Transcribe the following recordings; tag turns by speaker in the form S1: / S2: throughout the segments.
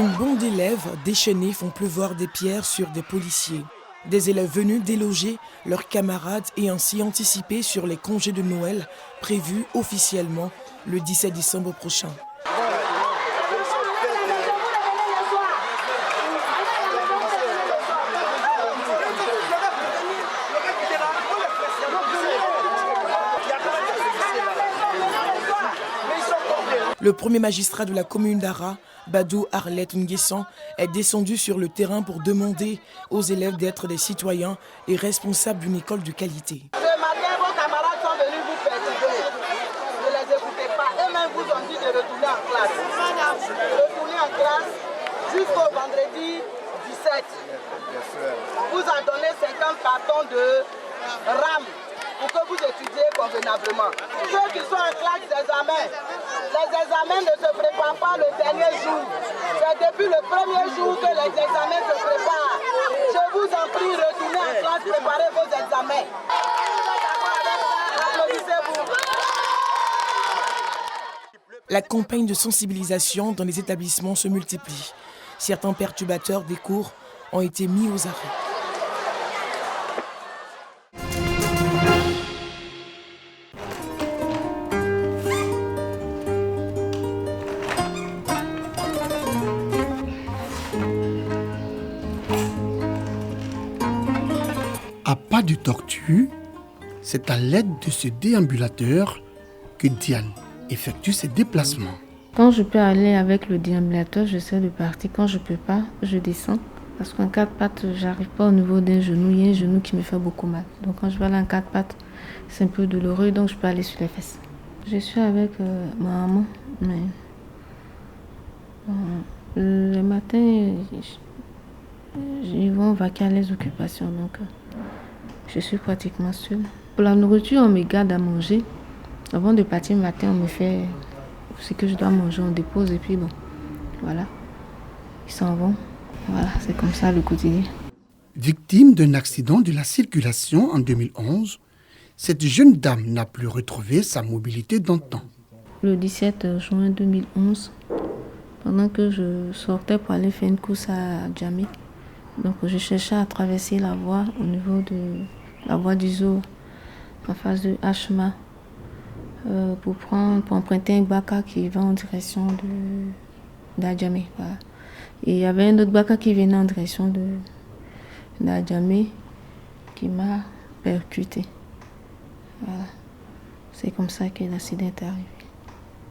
S1: Une bande d'élèves déchaînés font pleuvoir des pierres sur des policiers. Des élèves venus déloger leurs camarades et ainsi anticiper sur les congés de Noël prévus officiellement le 17 décembre prochain. Le premier magistrat de la commune d'Ara, Badou Arlette Nguessan, est descendu sur le terrain pour demander aux élèves d'être des citoyens et responsables d'une école de qualité.
S2: Ce matin, vos camarades sont venus vous perturber. Ne les écoutez pas. Eux-mêmes vous ont dit de retourner en classe. Retournez en classe jusqu'au vendredi 17. Vous en donnez 50 cartons de RAM pour que vous étudiez convenablement. Ceux qui sont en classe d'examen, les examens ne se préparent pas le dernier jour. C'est depuis le premier jour que les examens se préparent. Je vous en prie, retournez en classe, préparez vos examens. Applaudissez-vous.
S1: La campagne de sensibilisation dans les établissements se multiplie. Certains perturbateurs des cours ont été mis aux arrêts.
S3: À pas de tortue, c'est à l'aide de ce déambulateur que Diane effectue ses déplacements.
S4: Quand je peux aller avec le déambulateur, j'essaie de partir. Quand je ne peux pas, je descends. Parce qu'en 4 pattes, j'arrive pas au niveau d'un genou. Il y a un genou qui me fait beaucoup mal. Donc quand je vais aller en 4 pattes, c'est un peu douloureux, donc je peux aller sur les fesses. Je suis avec ma maman, mais le matin, ils vont vaquer à les occupations, donc je suis pratiquement seule. Pour la nourriture, on me garde à manger. Avant de partir le matin, on me fait ce que je dois manger, on dépose et puis bon, voilà, ils s'en vont. Voilà, c'est comme ça le quotidien.
S3: Victime d'un accident de la circulation en 2011, cette jeune dame n'a plus retrouvé sa mobilité d'antan.
S4: Le 17 juin 2011, pendant que je sortais pour aller faire une course à Djamé, donc je cherchais à traverser la voie au niveau de la voie du zoo, en face de Hachma, pour emprunter un baka qui va en direction d'Adjamé. Voilà. Et il y avait un autre baka qui venait en direction d'Adjamé qui m'a percuté. Voilà. C'est comme ça que l'accident est arrivé.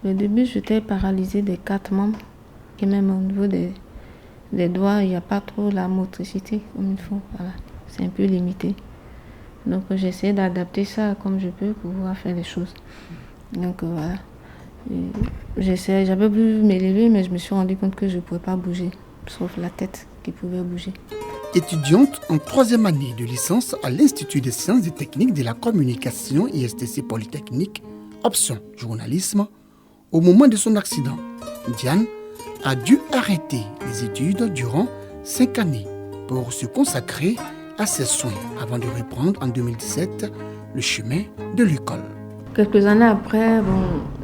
S4: Au début, j'étais paralysée des 4 membres et même au niveau des doigts, il n'y a pas trop la motricité comme il faut. Voilà. C'est un peu limité. Donc j'essaie d'adapter ça comme je peux pour pouvoir faire les choses. Donc voilà. J'avais voulu m'élever, mais je me suis rendu compte que je ne pouvais pas bouger, sauf la tête qui pouvait bouger.
S3: Étudiante en 3e année de licence à l'Institut des sciences et techniques de la communication ISTC Polytechnique, option journalisme, au moment de son accident, Diane a dû arrêter les études durant 5 années pour se consacrer à ses soins avant de reprendre en 2017 le chemin de l'école.
S4: Quelques années après,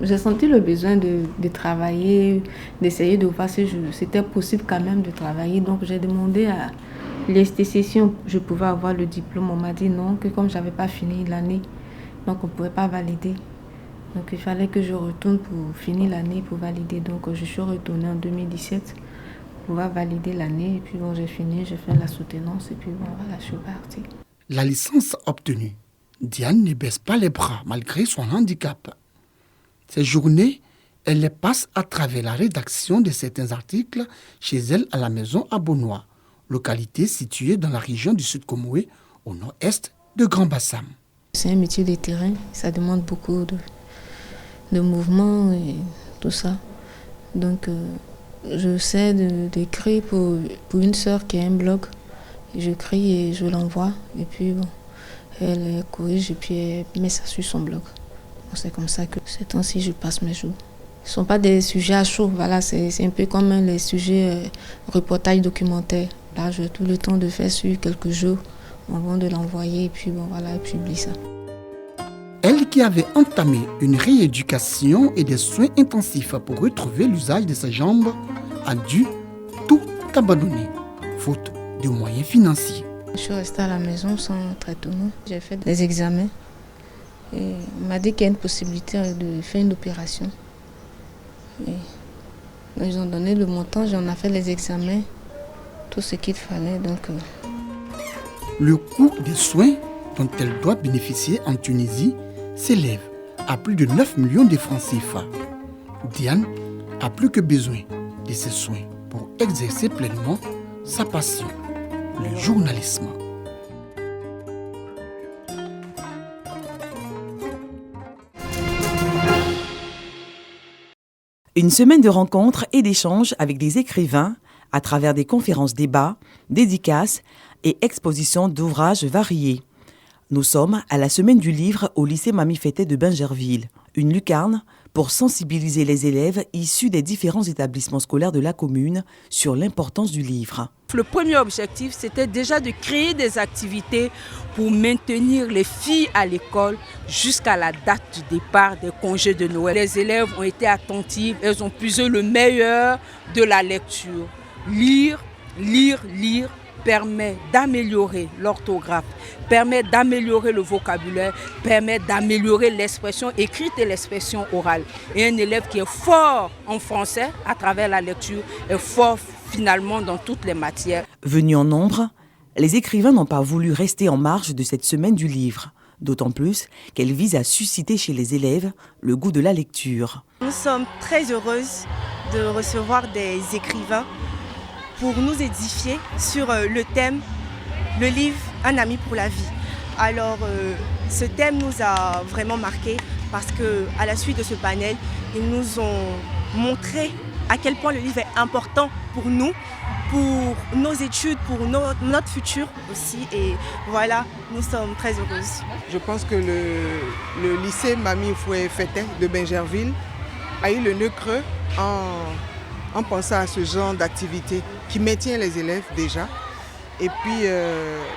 S4: j'ai senti le besoin de travailler, d'essayer de voir si c'était possible quand même de travailler. Donc j'ai demandé à l'ISTC si je pouvais avoir le diplôme. On m'a dit non, que comme je n'avais pas fini l'année, donc on ne pouvait pas valider. Donc il fallait que je retourne pour finir l'année, pour valider. Donc je suis retournée en 2017 pour pouvoir valider l'année. Et puis j'ai fini, j'ai fait la soutenance et puis voilà, je suis partie.
S3: La licence obtenue, Diane ne baisse pas les bras malgré son handicap. Ces journées, elle les passe à travers la rédaction de certains articles chez elle à la maison à Bonois, localité située dans la région du Sud-Comoé, au nord-est de Grand-Bassam.
S4: C'est un métier de terrain, ça demande beaucoup de mouvements et tout ça. Donc j'essaie d'écrire pour une sœur qui a un blog. J'écris et je l'envoie et puis elle corrige et puis elle met ça sur son blog. C'est comme ça que ces temps-ci je passe mes jours. Ce ne sont pas des sujets à chaud, voilà, c'est un peu comme les sujets reportages documentaires. Là, j'ai tout le temps de faire sur quelques jours avant de l'envoyer et puis voilà, elle publie ça.
S3: Elle qui avait entamé une rééducation et des soins intensifs pour retrouver l'usage de ses jambes a dû abandonné, faute de moyens financiers.
S4: Je suis restée à la maison sans traitement. J'ai fait des examens et on m'a dit qu'il y a une possibilité de faire une opération. Et donc, ils ont donné le montant, j'en ai fait les examens, tout ce qu'il fallait.
S3: Le coût des soins dont elle doit bénéficier en Tunisie s'élève à plus de 9 millions de francs CFA. Diane a plus que besoin de ces soins pour exercer pleinement sa passion, le journalisme.
S5: Une semaine de rencontres et d'échanges avec des écrivains à travers des conférences-débats, dédicaces et expositions d'ouvrages variés. Nous sommes à la semaine du livre au lycée Mamie Fété de Bingerville, une lucarne pour sensibiliser les élèves issus des différents établissements scolaires de la commune sur l'importance du livre.
S6: Le premier objectif, c'était déjà de créer des activités pour maintenir les filles à l'école jusqu'à la date du départ des congés de Noël. Les élèves ont été attentifs, elles ont puisé le meilleur de la lecture. Lire permet d'améliorer l'orthographe, permet d'améliorer le vocabulaire, permet d'améliorer l'expression écrite et l'expression orale. Et un élève qui est fort en français à travers la lecture est fort finalement dans toutes les matières.
S5: Venus en nombre, les écrivains n'ont pas voulu rester en marge de cette semaine du livre, d'autant plus qu'elle vise à susciter chez les élèves le goût de la lecture.
S7: Nous sommes très heureuses de recevoir des écrivains pour nous édifier sur le thème « Le livre, un ami pour la vie ». Alors, ce thème nous a vraiment marqué parce qu'à la suite de ce panel, ils nous ont montré à quel point le livre est important pour nous, pour nos études, pour notre futur aussi. Et voilà, nous sommes très heureuses.
S8: Je pense que le lycée Mamie Fété de Bingerville a eu le nœud creux en pensant à ce genre d'activité qui maintient les élèves déjà. Et puis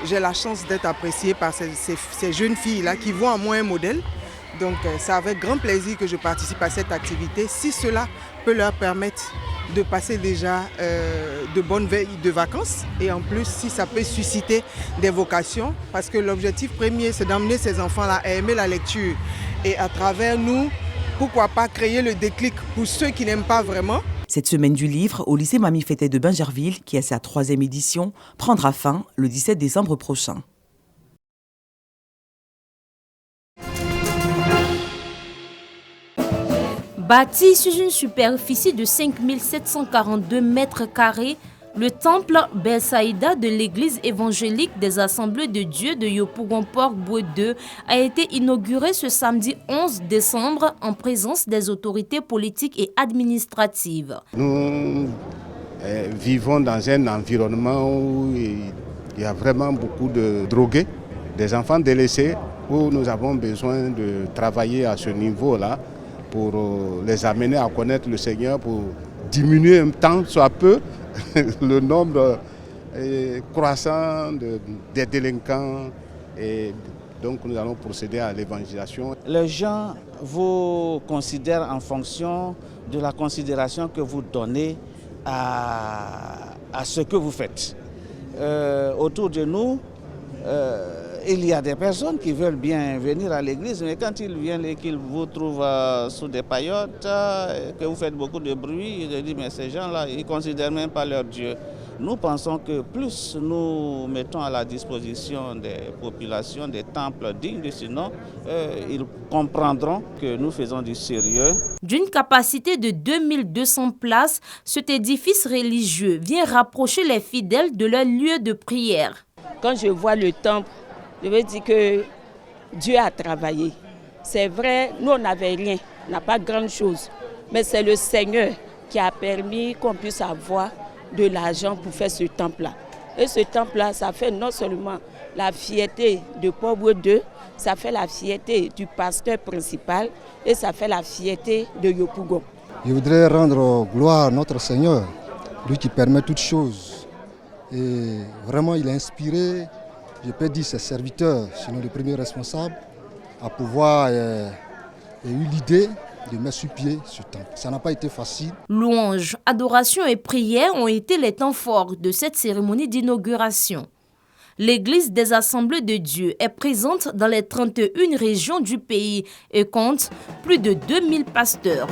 S8: j'ai la chance d'être appréciée par ces jeunes filles-là qui voient en moi un modèle. Donc c'est avec grand plaisir que je participe à cette activité. Si cela peut leur permettre de passer déjà de bonnes veilles de vacances et en plus si ça peut susciter des vocations parce que l'objectif premier c'est d'emmener ces enfants-là à aimer la lecture et à travers nous, pourquoi pas créer le déclic pour ceux qui n'aiment pas vraiment.
S5: Cette semaine du livre au lycée Mamie Fété de Bingerville, qui a sa 3e édition, prendra fin le 17 décembre prochain.
S9: Bâti sur une superficie de 5742 mètres carrés, le temple Belsaïda de l'église évangélique des Assemblées de Dieu de Yopougon-Port-Boué 2 a été inauguré ce samedi 11 décembre en présence des autorités politiques et administratives.
S10: Nous vivons dans un environnement où il y a vraiment beaucoup de drogués, des enfants délaissés, où nous avons besoin de travailler à ce niveau-là pour les amener à connaître le Seigneur, pour diminuer un temps, soit peu, le nombre croissant des délinquants. Et donc nous allons procéder à l'évangélisation.
S11: Les gens vous considèrent en fonction de la considération que vous donnez à ce que vous faites. Autour de nous, il y a des personnes qui veulent bien venir à l'église, mais quand ils viennent et qu'ils vous trouvent sous des paillotes, que vous faites beaucoup de bruit, ils disent mais ces gens-là, ils ne considèrent même pas leur Dieu. Nous pensons que plus nous mettons à la disposition des populations des temples dignes de ce nom, ils comprendront que nous faisons du sérieux.
S9: D'une capacité de 2200 places, cet édifice religieux vient rapprocher les fidèles de leur lieu de prière.
S6: Quand je vois le temple, je veux dire que Dieu a travaillé. C'est vrai, nous on n'avait rien, on n'a pas grand chose. Mais c'est le Seigneur qui a permis qu'on puisse avoir de l'argent pour faire ce temple-là. Et ce temple-là, ça fait non seulement la fierté de Port-Boué 2, ça fait la fierté du pasteur principal et ça fait la fierté de Yopougon.
S12: Je voudrais rendre gloire à notre Seigneur, lui qui permet toutes choses. Et vraiment, il a inspiré, je peux dire, ses serviteurs, sinon les premiers responsables, à pouvoir eu l'idée de mettre sur pied ce temple. Ça n'a pas été facile.
S9: Louanges, adoration et prières ont été les temps forts de cette cérémonie d'inauguration. L'Église des Assemblées de Dieu est présente dans les 31 régions du pays et compte plus de 2000 pasteurs.